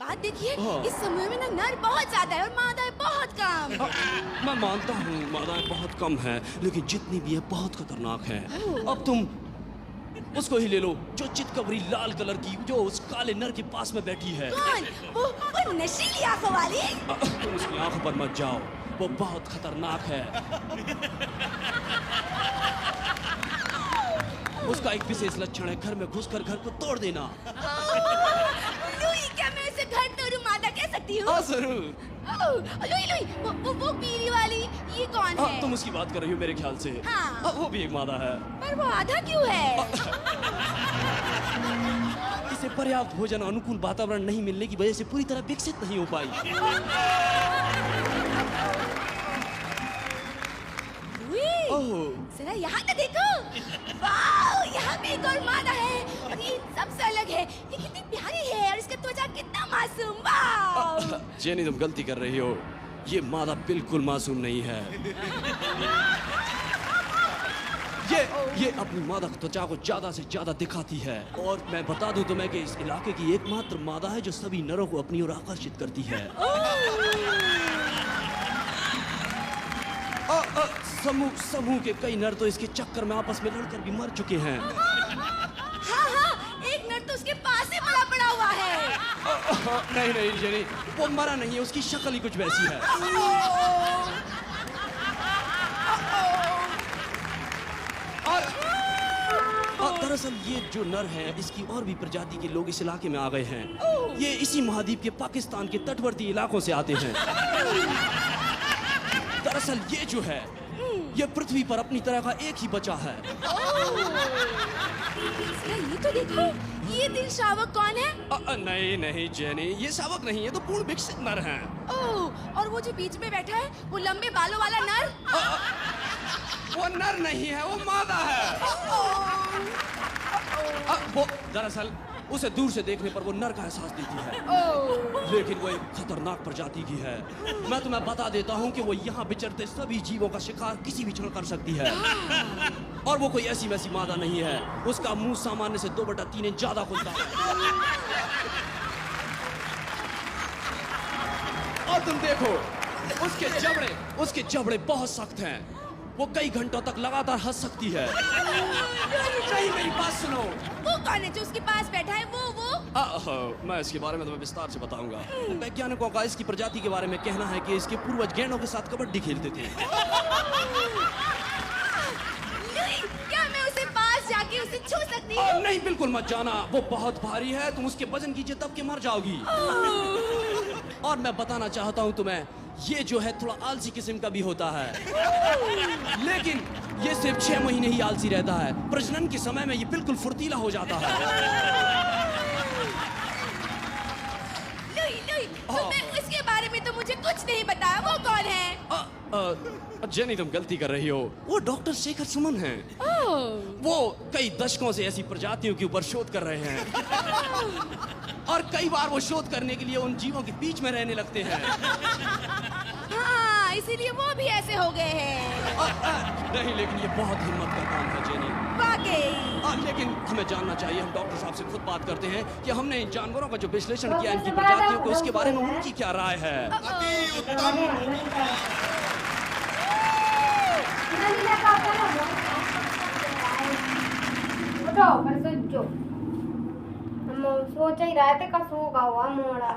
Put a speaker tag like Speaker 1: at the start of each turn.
Speaker 1: बात देखिए,
Speaker 2: हाँ।
Speaker 1: इस समूह में ना नर बहुत ज्यादा है और मादाएं बहुत कम।
Speaker 2: मैं मानता हूँ मादाएं बहुत कम है, लेकिन जितनी भी है बहुत खतरनाक है। अब तुम उसको ही ले लो जो चितकबरी लाल कलर की, जो उस काले नर के पास में बैठी है।
Speaker 1: कौन? वो नशीली आंखों वाली?
Speaker 2: तुम उसकी आंखों पर मत जाओ, वो बहुत खतरनाक है। उसका एक विशेष लक्षण है घर में घुसकर घर को तोड़ देना।
Speaker 1: लुई, क्या मैं उसे घर तोड़ू मादा कह सकती हूँ?
Speaker 2: हाँ जरूर।
Speaker 1: लुई लुई, वो पीली वाली, ये कौन है?
Speaker 2: तुम उसकी बात कर रही हो मेरे ख्याल से।
Speaker 1: हाँ।
Speaker 2: वो भी एक मादा है।
Speaker 1: पर वो आधा क्यों है?
Speaker 2: इसे पर्याप्त भोजन अनुकूल वातावरण नहीं मिलने की वजह से पूरी तरह विकसित नहीं हो पाई।
Speaker 1: लुई, जरा यहाँ तो देखो। वाओ, यहाँ पे एक और मादा है और ये सबसे अलग है। ये कितनी प्यारी है और इसका त्वचा कितना मासूम। वाओ।
Speaker 2: जेनी, तुम गलती कर रही हो, ये मादा बिल्कुल मासूम नहीं है। ये अपनी मादा त्वचा को ज्यादा से ज्यादा दिखाती है। और मैं बता दूं तुम्हें कि इस इलाके की एकमात्र मादा है जो सभी नरों को अपनी ओर आकर्षित करती है। समूह के कई नर तो इसके चक्कर में आपस में लड़कर भी मर चुके हैं।
Speaker 1: हाँ, एक नर तो उसके पास ही पड़ा हुआ है।
Speaker 2: नहीं जेनी, वो मरा नहीं है, उसकी शक्ल ही कुछ वैसी है। और दरअसल ये जो नर है, इसकी और भी प्रजाति के लोग इस इलाके में आ गए हैं। ये इसी महाद्वीप के पाकिस्तान के तटवर्ती इलाकों से आते हैं। दरअसल ये जो है, ये पृथ्वी पर अपनी तरह का एक ही बचा है।
Speaker 1: ये तो देखो, ये दिल शावक कौन है?
Speaker 2: नहीं जेनी, ये शावक नहीं है, तो पूर्ण विकसित नर हैं।
Speaker 1: और वो जो बीच में बैठा है, वो लंबे बालों वाला नर?
Speaker 2: वो नर नहीं है, वो मादा है। वो दरअसल उसे दूर से देखने पर वो नर का एहसास देती है, लेकिन वो एक खतरनाक प्रजाति की है। मैं तुम्हें बता देता हूँ कि वो यहाँ विचरते सभी जीवों का शिकार किसी भी क्षण कर सकती है। और वो कोई ऐसी वैसी मादा नहीं है, उसका मुंह सामान्य से 2/3 इंच ज्यादा खुलता है। और तुम देखो, उसके जबड़े बहुत सख्त हैं। वो कई घंटों तक लगातार हंस सकती है। नहीं, मेरी बात सुनो।
Speaker 1: वो कौन है जो उसके पास बैठा है? वो?
Speaker 2: मैं इसके बारे में तुम्हें विस्तार से बताऊंगा। वैज्ञानिकों का इसकी प्रजाति के बारे में कहना है कि इसके पूर्वज गैंडों के साथ कबड्डी खेलते थे।
Speaker 1: क्या मैं उसे पास जाके उसे छू सकती हूँ?
Speaker 2: नहीं, बिल्कुल मत जाना, वो बहुत भारी है, तुम उसके वजन कीजिए तब के मर जाओगी। और मैं बताना चाहता हूँ तुम्हें, ये जो है थोड़ा आलसी किस्म का भी होता है, लेकिन ये सिर्फ 6 महीने ही आलसी रहता है। प्रजनन के समय में ये बिल्कुल फुर्तीला हो जाता है।
Speaker 1: तुम्हें उसके बारे में तो मुझे कुछ नहीं बताया। वो कौन है?
Speaker 2: जेनी, तुम गलती कर रही हो, वो डॉक्टर शेखर सुमन हैं। वो कई दशकों से ऐसी प्रजातियों के ऊपर शोध कर रहे हैं। और कई बार वो शोध करने के लिए उन जीवों के बीच में रहने लगते हैं।
Speaker 1: हाँ, इसीलिए वो भी ऐसे हो गए हैं।
Speaker 2: नहीं, लेकिन ये बहुत हिम्मत का काम है जेनी।
Speaker 1: वाकई।
Speaker 2: लेकिन हमें जानना चाहिए, हम डॉक्टर साहब से खुद बात करते हैं कि हमने इन जानवरों का जो विश्लेषण किया, इनकी प्रजातियों को, उसके बारे में उनकी क्या राय है।
Speaker 3: सोच ही रहे थे कसू का हुआ मोड़ा।